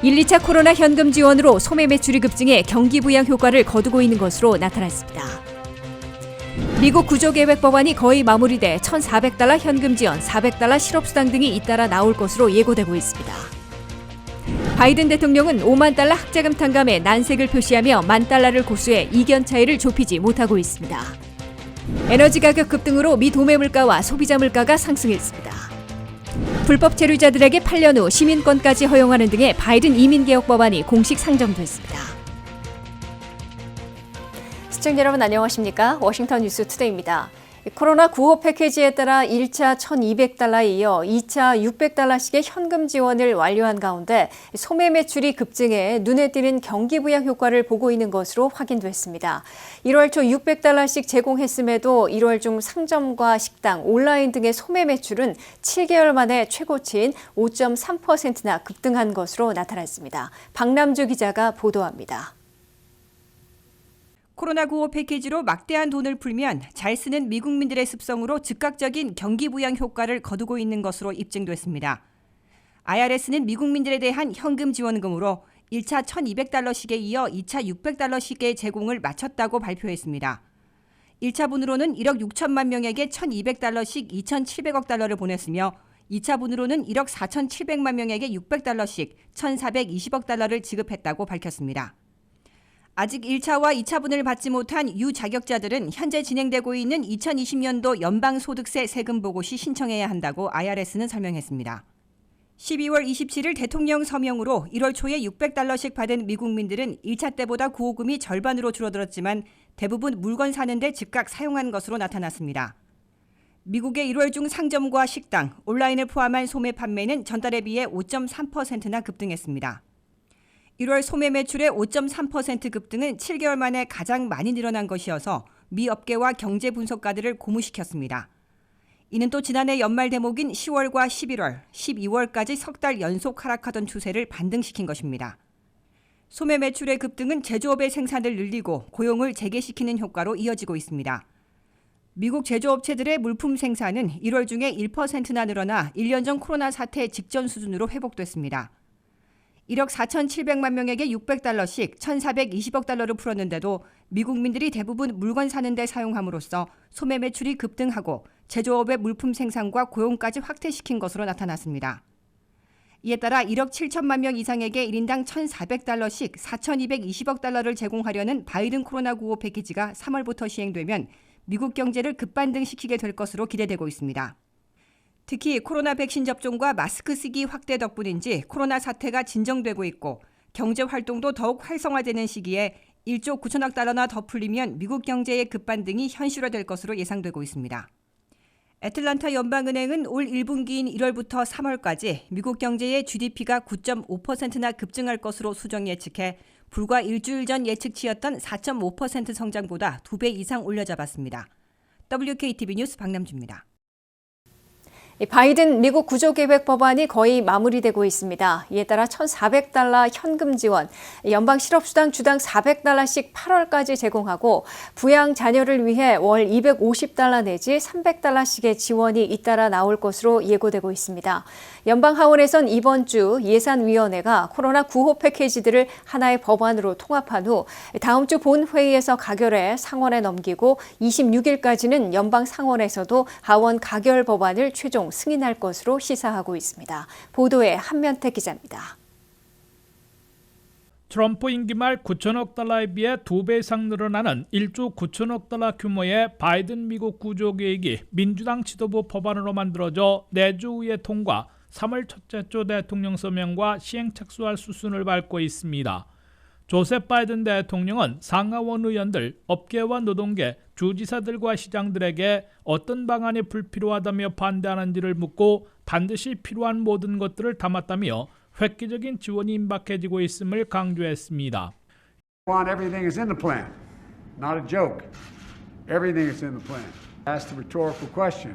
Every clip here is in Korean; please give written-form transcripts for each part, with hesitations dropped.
1, 2차 코로나 현금 지원으로 소매 매출이 급증해 경기 부양 효과를 거두고 있는 것으로 나타났습니다. 미국 구조계획 법안이 거의 마무리돼 $1,400 현금 지원, $400 실업수당 등이 잇따라 나올 것으로 예고되고 있습니다. 바이든 대통령은 $50,000 학자금 탕감에 난색을 표시하며 $10,000를 고수해 이견 차이를 좁히지 못하고 있습니다. 에너지 가격 급등으로 미 도매 물가와 소비자 물가가 상승했습니다. 불법 체류자들에게 8년 후 시민권까지 허용하는 등의 바이든 이민개혁 법안이 공식 상정됐습니다. 시청자 여러분 안녕하십니까? 워싱턴 뉴스 투데이입니다. 코로나 구호 패키지에 따라 1차 $1,200에 이어 2차 $600씩의 현금 지원을 완료한 가운데 소매 매출이 급증해 눈에 띄는 경기 부양 효과를 보고 있는 것으로 확인됐습니다. 1월 초 $600씩 제공했음에도 1월 중 상점과 식당, 온라인 등의 소매 매출은 7개월 만에 최고치인 5.3%나 급등한 것으로 나타났습니다. 박남주 기자가 보도합니다. 코로나 구호 패키지로 막대한 돈을 풀면 잘 쓰는 미국민들의 습성으로 즉각적인 경기 부양 효과를 거두고 있는 것으로 입증됐습니다. IRS는 미국민들에 대한 현금 지원금으로 1차 $1,200씩에 이어 2차 $600씩의 제공을 마쳤다고 발표했습니다. 1차 분으로는 1억 6천만 명에게 $1,200씩 2,700억 달러를 보냈으며 2차 분으로는 1억 4,700만 명에게 $600씩 1,420억 달러를 지급했다고 밝혔습니다. 아직 1차와 2차분을 받지 못한 유자격자들은 현재 진행되고 있는 2020년도 연방소득세 세금 보고 시 신청해야 한다고 IRS는 설명했습니다. 12월 27일 대통령 서명으로 1월 초에 $600씩 받은 미국민들은 1차 때보다 구호금이 절반으로 줄어들었지만 대부분 물건 사는 데 즉각 사용한 것으로 나타났습니다. 미국의 1월 중 상점과 식당, 온라인을 포함한 소매 판매는 전달에 비해 5.3%나 급등했습니다. 1월 소매 매출의 5.3% 급등은 7개월 만에 가장 많이 늘어난 것이어서 미 업계와 경제 분석가들을 고무시켰습니다. 이는 또 지난해 연말 대목인 10월과 11월, 12월까지 석 달 연속 하락하던 추세를 반등시킨 것입니다. 소매 매출의 급등은 제조업의 생산을 늘리고 고용을 재개시키는 효과로 이어지고 있습니다. 미국 제조업체들의 물품 생산은 1월 중에 1%나 늘어나 1년 전 코로나 사태 직전 수준으로 회복됐습니다. 1억 4,700만 명에게 $600씩 1,420억 달러를 풀었는데도 미국민들이 대부분 물건 사는 데 사용함으로써 소매 매출이 급등하고 제조업의 물품 생산과 고용까지 확대시킨 것으로 나타났습니다. 이에 따라 1억 7천만 명 이상에게 1인당 $1,400씩 4,220억 달러를 제공하려는 바이든 코로나 구호 패키지가 3월부터 시행되면 미국 경제를 급반등시키게 될 것으로 기대되고 있습니다. 특히 코로나 백신 접종과 마스크 쓰기 확대 덕분인지 코로나 사태가 진정되고 있고 경제 활동도 더욱 활성화되는 시기에 1조 9천억 달러나 더 풀리면 미국 경제의 급반등이 현실화될 것으로 예상되고 있습니다. 애틀란타 연방은행은 올 1분기인 1월부터 3월까지 미국 경제의 GDP가 9.5%나 급증할 것으로 수정 예측해 불과 일주일 전 예측치였던 4.5% 성장보다 2배 이상 올려잡았습니다. WKTV 뉴스 박남주입니다. 바이든 미국 구조계획 법안이 거의 마무리되고 있습니다. 이에 따라 $1,400 현금 지원, 연방 실업수당 주당 $400씩 8월까지 제공하고 부양 자녀를 위해 월 $250 내지 $300씩의 지원이 잇따라 나올 것으로 예고되고 있습니다. 연방 하원에선 이번 주 예산위원회가 코로나 구호 패키지들을 하나의 법안으로 통합한 후 다음 주 본회의에서 가결해 상원에 넘기고 26일까지는 연방 상원에서도 하원 가결 법안을 최종 승인할 것으로 시사하고 있습니다. 보도에 한면택 기자입니다. 트럼프 임기 말 9천억 달러에 비해 2배 이상 늘어나는 1조 9천억 달러 규모의 바이든 미국 구조계획이 민주당 지도부 법안으로 만들어져 내주의회 통과, 3월 첫째 주 대통령 서명과 시행 착수할 수순을 밟고 있습니다. 조셉 바이든 대통령은 상하원 의원들, 업계와 노동계, 주지사들과 시장들에게 어떤 방안이 불필요하다며 반대하는지를 묻고 반드시 필요한 모든 것들을 담았다며 획기적인 지원이 임박해지고 있음을 강조했습니다. Everything is in the plan, not a joke. Everything is in the plan. Ask the rhetorical question.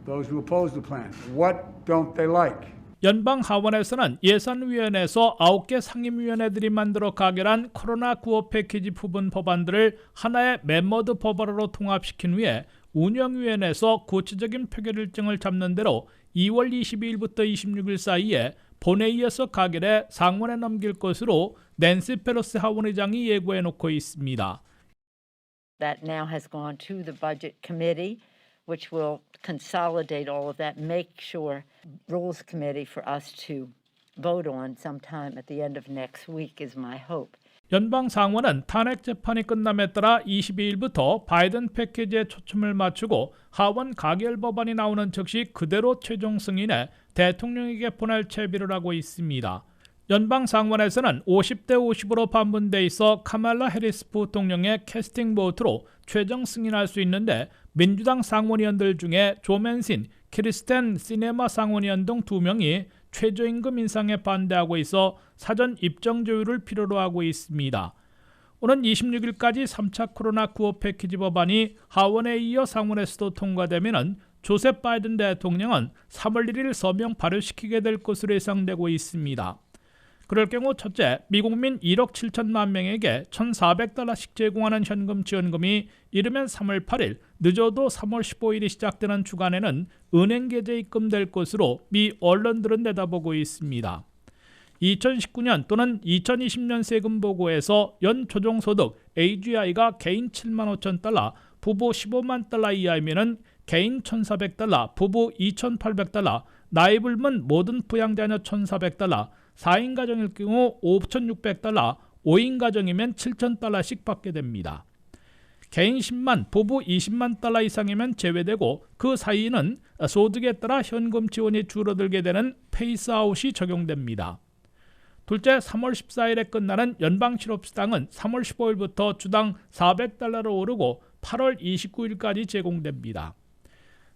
Those who oppose the plan, what don't they like? 연방 하원에서는 예산위원회에서 9개 상임위원회들이 만들어 가결한 코로나 구호 패키지 부분 법안들을 하나의 멤버드 법안으로 통합시킨 후에 운영위원회에서 구체적인 표결 일정을 잡는 대로 2월 22일부터 26일 사이에 본회의에서 가결해 상원에 넘길 것으로 낸시 펠로시 하원의장이 예고해 놓고 있습니다. That now has gone to the Budget Committee, which will consolidate all of that, make sure Rules Committee for us to vote on sometime at the end of next week is my hope. 연방 상원은 탄핵 재판이 끝남에 따라 22일부터 바이든 패키지에 초점을 맞추고 하원 가결 법안이 나오는 즉시 그대로 최종 승인해 대통령에게 보낼 채비를 하고 있습니다. 연방 상원에서는 50대 50으로 반분돼 있어 카말라 해리스 부통령의 캐스팅 보트로 최종 승인할 수 있는데 민주당 상원의원들 중에 조 맨신, 크리스텐 시네마 상원의원 등 2명이 최저임금 인상에 반대하고 있어 사전 입정 조율을 필요로 하고 있습니다. 오는 26일까지 3차 코로나 구호 패키지 법안이 하원에 이어 상원에서도 통과되면 조셉 바이든 대통령은 3월 1일 서명 발효시키게 될 것으로 예상되고 있습니다. 그럴 경우 첫째, 미국민 1억 7천만 명에게 $1,400씩 제공하는 현금 지원금이 이르면 3월 8일, 늦어도 3월 15일이 시작되는 주간에는 은행 계좌에 입금될 것으로 미 언론들은 내다보고 있습니다. 2019년 또는 2020년 세금 보고에서 연 조정소득 AGI가 개인 7만 5천 달러, 부부 15만 달러 이하이면 개인 $1,400, 부부 $2,800, 나이 불문 모든 부양자녀 $1,400, 4인 가정일 경우 $5,600, 5인 가정이면 $7,000씩 받게 됩니다. 개인 10만, 부부 20만 달러 이상이면 제외되고 그 사이는 소득에 따라 현금 지원이 줄어들게 되는 페이스아웃이 적용됩니다. 둘째, 3월 14일에 끝나는 연방 실업수당은 3월 15일부터 주당 $400로 오르고 8월 29일까지 제공됩니다.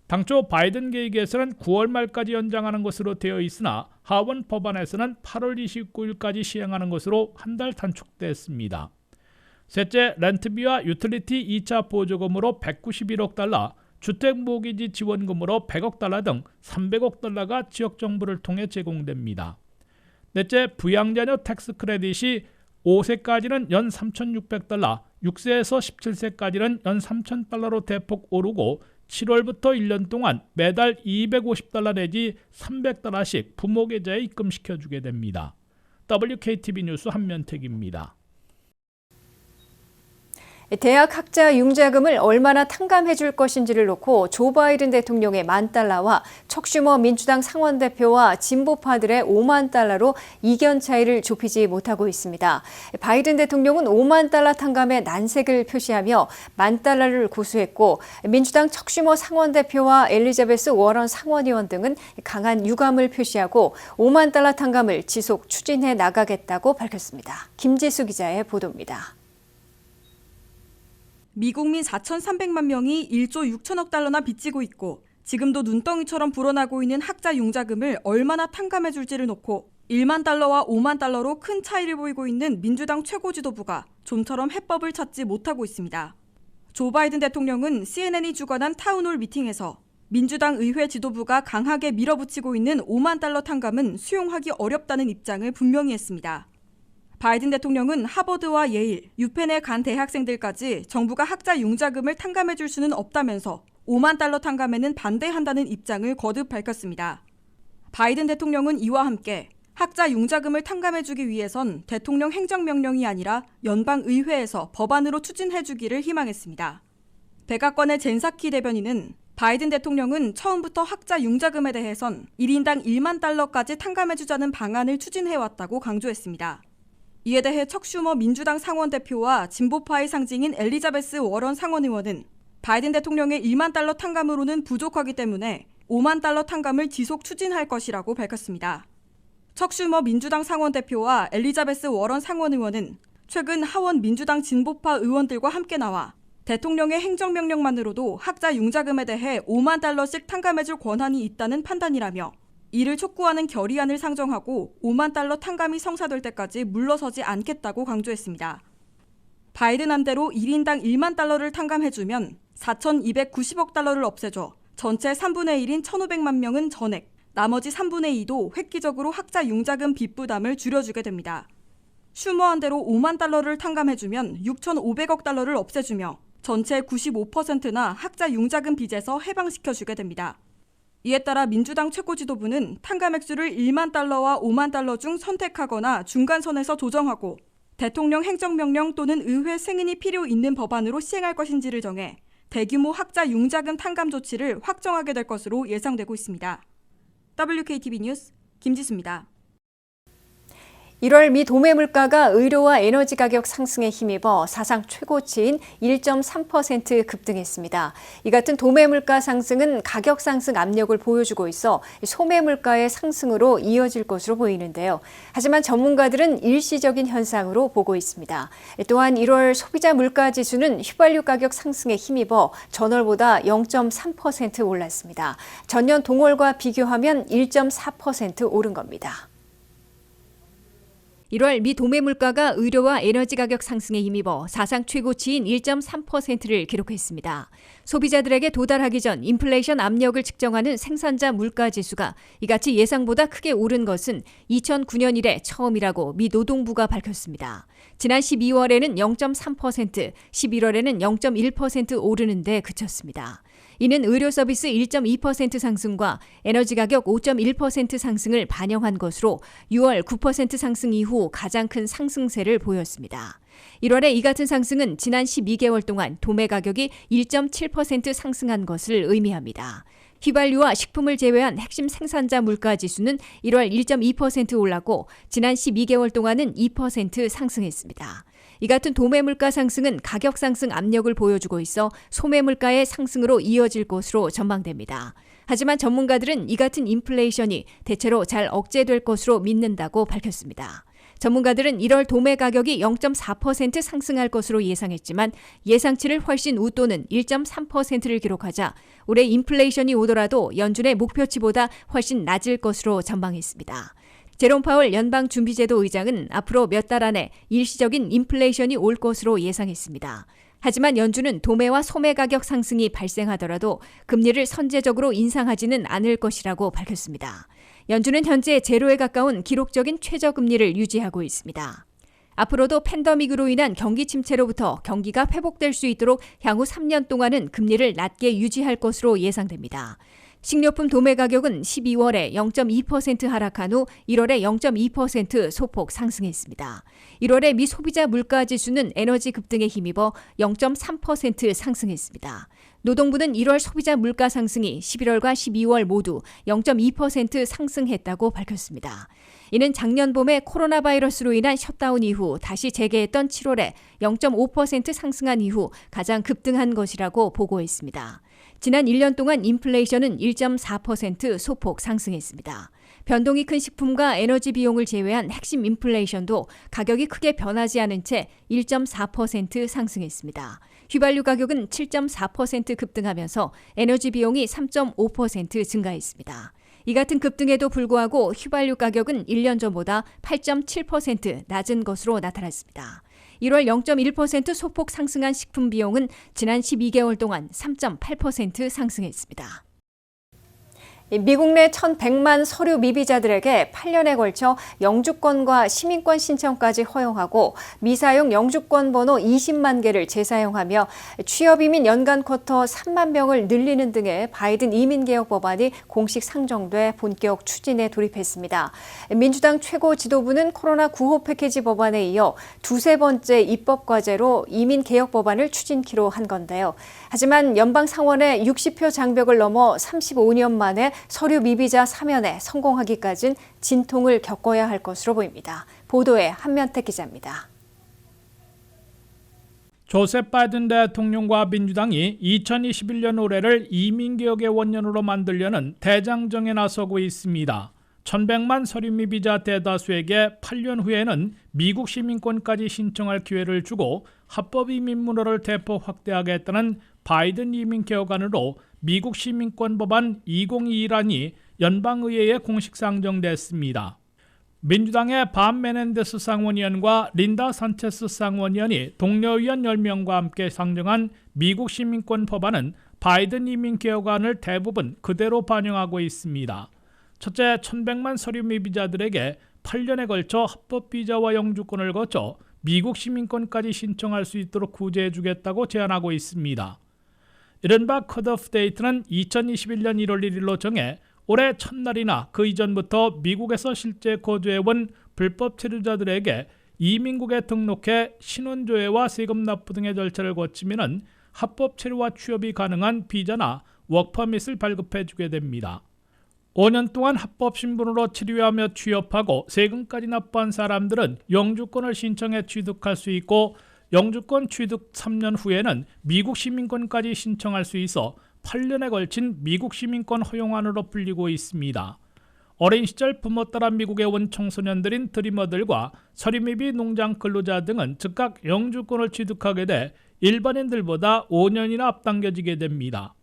당초 바이든 계획에서는 9월 말까지 연장하는 것으로 되어 있으나 하원 법안에서는 8월 29일까지 시행하는 것으로 한 달 단축됐습니다. 셋째, 렌트비와 유틸리티 2차 보조금으로 $191억 달러, 주택모기지 지원금으로 $100억 달러 등 $300억 달러가 지역정부를 통해 제공됩니다. 넷째, 부양자녀 텍스 크레딧이 5세까지는 연 $3,600, 6세에서 17세까지는 연 $3,000로 대폭 오르고 7월부터 1년 동안 매달 $250 내지 $300씩 부모 계좌에 입금시켜주게 됩니다. WKTV 뉴스 한면택입니다. 대학 학자 융자금을 얼마나 탕감해 줄 것인지를 놓고 조 바이든 대통령의 $10,000와 척 슈머 민주당 상원대표와 진보파들의 $50,000로 이견 차이를 좁히지 못하고 있습니다. 바이든 대통령은 $50,000 탕감에 난색을 표시하며 $10,000를 고수했고 민주당 척 슈머 상원대표와 엘리자베스 워런 상원의원 등은 강한 유감을 표시하고 $50,000 탕감을 지속 추진해 나가겠다고 밝혔습니다. 김지수 기자의 보도입니다. 미국민 4,300만 명이 1조 6천억 달러나 빚지고 있고 지금도 눈덩이처럼 불어나고 있는 학자 융자금을 얼마나 탕감해 줄지를 놓고 $10,000와 $50,000로 큰 차이를 보이고 있는 민주당 최고 지도부가 좀처럼 해법을 찾지 못하고 있습니다. 조 바이든 대통령은 CNN이 주관한 타운홀 미팅에서 민주당 의회 지도부가 강하게 밀어붙이고 있는 $50,000 탕감은 수용하기 어렵다는 입장을 분명히 했습니다. 바이든 대통령은 하버드와 예일, 유펜에 간 대학생들까지 정부가 학자 융자금을 탕감해 줄 수는 없다면서 $50,000 탕감에는 반대한다는 입장을 거듭 밝혔습니다. 바이든 대통령은 이와 함께 학자 융자금을 탕감해 주기 위해선 대통령 행정명령이 아니라 연방의회에서 법안으로 추진해 주기를 희망했습니다. 백악관의 젠사키 대변인은 바이든 대통령은 처음부터 학자 융자금에 대해선 1인당 $10,000까지 탕감해 주자는 방안을 추진해왔다고 강조했습니다. 이에 대해 척 슈머 민주당 상원대표와 진보파의 상징인 엘리자베스 워런 상원의원은 바이든 대통령의 $10,000 탕감으로는 부족하기 때문에 $50,000 탕감을 지속 추진할 것이라고 밝혔습니다. 척 슈머 민주당 상원대표와 엘리자베스 워런 상원의원은 최근 하원 민주당 진보파 의원들과 함께 나와 대통령의 행정명령만으로도 학자 융자금에 대해 $50,000씩 탕감해줄 권한이 있다는 판단이라며 이를 촉구하는 결의안을 상정하고 $50,000 탕감이 성사될 때까지 물러서지 않겠다고 강조했습니다. 바이든 안대로 1인당 $10,000를 탕감해주면 4,290억 달러를 없애줘 전체 3분의 1인 1,500만 명은 전액, 나머지 3분의 2도 획기적으로 학자 융자금 빚 부담을 줄여주게 됩니다. 슈머 안대로 $50,000를 탕감해주면 6,500억 달러를 없애주며 전체 95%나 학자 융자금 빚에서 해방시켜주게 됩니다. 이에 따라 민주당 최고 지도부는 탄감 액수를 1만 달러와 5만 달러 중 선택하거나 중간선에서 조정하고 대통령 행정명령 또는 의회 승인이 필요 있는 법안으로 시행할 것인지를 정해 대규모 학자 융자금 탕감 조치를 확정하게 될 것으로 예상되고 있습니다. WKTV 뉴스 김지수입니다. 1월 미 도매 물가가 의료와 에너지 가격 상승에 힘입어 사상 최고치인 1.3% 급등했습니다. 이 같은 도매 물가 상승은 가격 상승 압력을 보여주고 있어 소매 물가의 상승으로 이어질 것으로 보이는데요. 하지만 전문가들은 일시적인 현상으로 보고 있습니다. 또한 1월 소비자 물가 지수는 휘발유 가격 상승에 힘입어 전월보다 0.3% 올랐습니다. 전년 동월과 비교하면 1.4% 오른 겁니다. 1월 미 도매 물가가 의료와 에너지 가격 상승에 힘입어 사상 최고치인 1.3%를 기록했습니다. 소비자들에게 도달하기 전 인플레이션 압력을 측정하는 생산자 물가 지수가 이같이 예상보다 크게 오른 것은 2009년 이래 처음이라고 미 노동부가 밝혔습니다. 지난 12월에는 0.3%, 11월에는 0.1% 오르는 데 그쳤습니다. 이는 의료 서비스 1.2% 상승과 에너지 가격 5.1% 상승을 반영한 것으로 6월 9% 상승 이후 가장 큰 상승세를 보였습니다. 1월에 이 같은 상승은 지난 12개월 동안 도매 가격이 1.7% 상승한 것을 의미합니다. 휘발유와 식품을 제외한 핵심 생산자 물가 지수는 1월 1.2% 올랐고 지난 12개월 동안은 2% 상승했습니다. 이 같은 도매 물가 상승은 가격 상승 압력을 보여주고 있어 소매 물가의 상승으로 이어질 것으로 전망됩니다. 하지만 전문가들은 이 같은 인플레이션이 대체로 잘 억제될 것으로 믿는다고 밝혔습니다. 전문가들은 1월 도매 가격이 0.4% 상승할 것으로 예상했지만 예상치를 훨씬 웃도는 1.3%를 기록하자 올해 인플레이션이 오더라도 연준의 목표치보다 훨씬 낮을 것으로 전망했습니다. 제롬 파월 연방준비제도 의장은 앞으로 몇 달 안에 일시적인 인플레이션이 올 것으로 예상했습니다. 하지만 연준은 도매와 소매 가격 상승이 발생하더라도 금리를 선제적으로 인상하지는 않을 것이라고 밝혔습니다. 연준은 현재 제로에 가까운 기록적인 최저금리를 유지하고 있습니다. 앞으로도 팬데믹으로 인한 경기 침체로부터 경기가 회복될 수 있도록 향후 3년 동안은 금리를 낮게 유지할 것으로 예상됩니다. 식료품 도매 가격은 12월에 0.2% 하락한 후 1월에 0.2% 소폭 상승했습니다. 1월에 미 소비자 물가 지수는 에너지 급등에 힘입어 0.3% 상승했습니다. 노동부는 1월 소비자 물가 상승이 11월과 12월 모두 0.2% 상승했다고 밝혔습니다. 이는 작년 봄에 코로나 바이러스로 인한 셧다운 이후 다시 재개했던 7월에 0.5% 상승한 이후 가장 급등한 것이라고 보고했습니다. 지난 1년 동안 인플레이션은 1.4% 소폭 상승했습니다. 변동이 큰 식품과 에너지 비용을 제외한 핵심 인플레이션도 가격이 크게 변하지 않은 채 1.4% 상승했습니다. 휘발유 가격은 7.4% 급등하면서 에너지 비용이 3.5% 증가했습니다. 이 같은 급등에도 불구하고 휘발유 가격은 1년 전보다 8.7% 낮은 것으로 나타났습니다. 1월 0.1% 소폭 상승한 식품 비용은 지난 12개월 동안 3.8% 상승했습니다. 미국 내 1,100만 서류 미비자들에게 8년에 걸쳐 영주권과 시민권 신청까지 허용하고 미사용 영주권 번호 20만 개를 재사용하며 취업 이민 연간 쿼터 3만 명을 늘리는 등의 바이든 이민개혁 법안이 공식 상정돼 본격 추진에 돌입했습니다. 민주당 최고 지도부는 코로나 구호 패키지 법안에 이어 두세 번째 입법 과제로 이민개혁 법안을 추진키로 한 건데요. 하지만 연방 상원의 60표 장벽을 넘어 35년 만에 서류 미비자 사면에 성공하기까지는 진통을 겪어야 할 것으로 보입니다. 보도에 한면택 기자입니다. 조셉 바이든 대통령과 민주당이 2021년 올해를 이민개혁의 원년으로 만들려는 대장정에 나서고 있습니다. 1,100만 서류 미비자 대다수에게 8년 후에는 미국 시민권까지 신청할 기회를 주고 합법 이민 문호를 대폭 확대하겠다는 바이든 이민개혁안으로 미국 시민권 법안 2021안이 연방의회에 공식 상정됐습니다. 민주당의 반 메넨데스 상원의원과 린다 산체스 상원의원이 동료 의원 10명과 함께 상정한 미국 시민권 법안은 바이든 이민개혁안을 대부분 그대로 반영하고 있습니다. 첫째, 1,100만 서류 미비자들에게 8년에 걸쳐 합법 비자와 영주권을 거쳐 미국 시민권까지 신청할 수 있도록 구제해 주겠다고 제안하고 있습니다. 이른바 컷오프 데이트는 2021년 1월 1일로 정해 올해 첫날이나 그 이전부터 미국에서 실제 거주해온 불법 체류자들에게 이민국에 등록해 신원조회와 세금 납부 등의 절차를 거치면 합법 체류와 취업이 가능한 비자나 워크퍼밋을 발급해주게 됩니다. 5년 동안 합법 신분으로 체류하며 취업하고 세금까지 납부한 사람들은 영주권을 신청해 취득할 수 있고 영주권 취득 3년 후에는 미국 시민권까지 신청할 수 있어 8년에 걸친 미국 시민권 허용안으로 불리고 있습니다. 어린 시절 부모 따라 미국에 온 청소년들인 드리머들과 서리미비 농장 근로자 등은 즉각 영주권을 취득하게 돼 일반인들보다 5년이나 앞당겨지게 됩니다.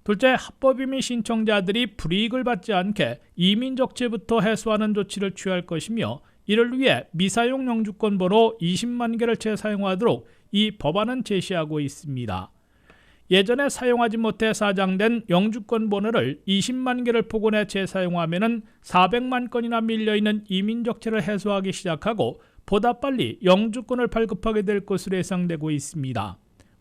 둘째, 합법이민 신청자들이 불이익을 받지 않게 이민 적체부터 해소하는 조치를 취할 것이며 이를 위해 미사용 영주권 번호 20만 개를 재사용하도록 이 법안은 제시하고 있습니다. 예전에 사용하지 못해 사장된 영주권 번호를 20만 개를 복원해 재사용하면 400만 건이나 밀려있는 이민 적체를 해소하기 시작하고 보다 빨리 영주권을 발급하게 될 것으로 예상되고 있습니다.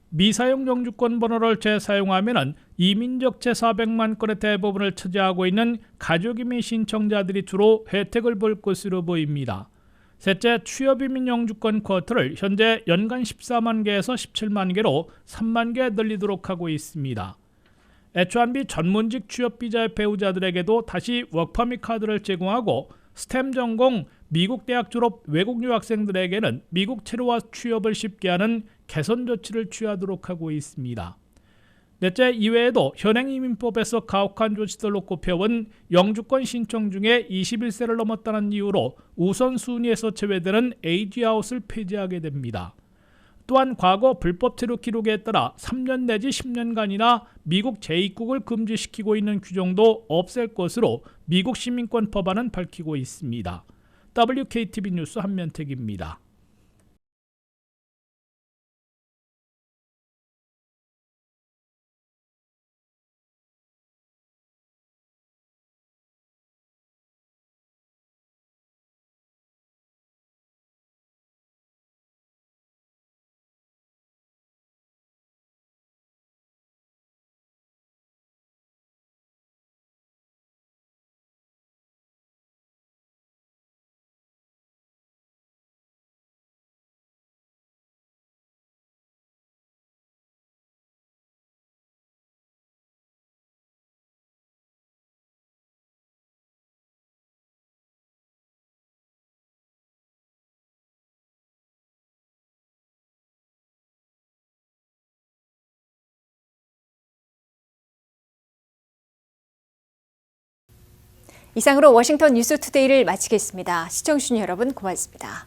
미사용 영주권 번호를 재사용하면 이민적체 400만 건의 대부분을 차지하고 있는 가족이민 신청자들이 주로 혜택을 볼 것으로 보입니다. 셋째, 취업이민 영주권 쿼터를 현재 연간 14만 개에서 17만 개로 3만 개 늘리도록 하고 있습니다. H1B 전문직 취업비자의 배우자들에게도 다시 워크퍼밋 카드를 제공하고 스템 전공 미국 대학 졸업 외국 유학생들에게는 미국 체류와 취업을 쉽게 하는 개선 조치를 취하도록 하고 있습니다. 넷째, 이외에도 현행 이민법에서 가혹한 조치들로 꼽혀온 영주권 신청 중에 21세를 넘었다는 이유로 우선순위에서 제외되는 에이지아웃을 폐지하게 됩니다. 또한 과거 불법 체류 기록에 따라 3년 내지 10년간이나 미국 재입국을 금지시키고 있는 규정도 없앨 것으로 미국 시민권 법안은 밝히고 있습니다. WKTV 뉴스 한면택입니다. 이상으로 워싱턴 뉴스투데이를 마치겠습니다. 시청해주신 여러분 고맙습니다.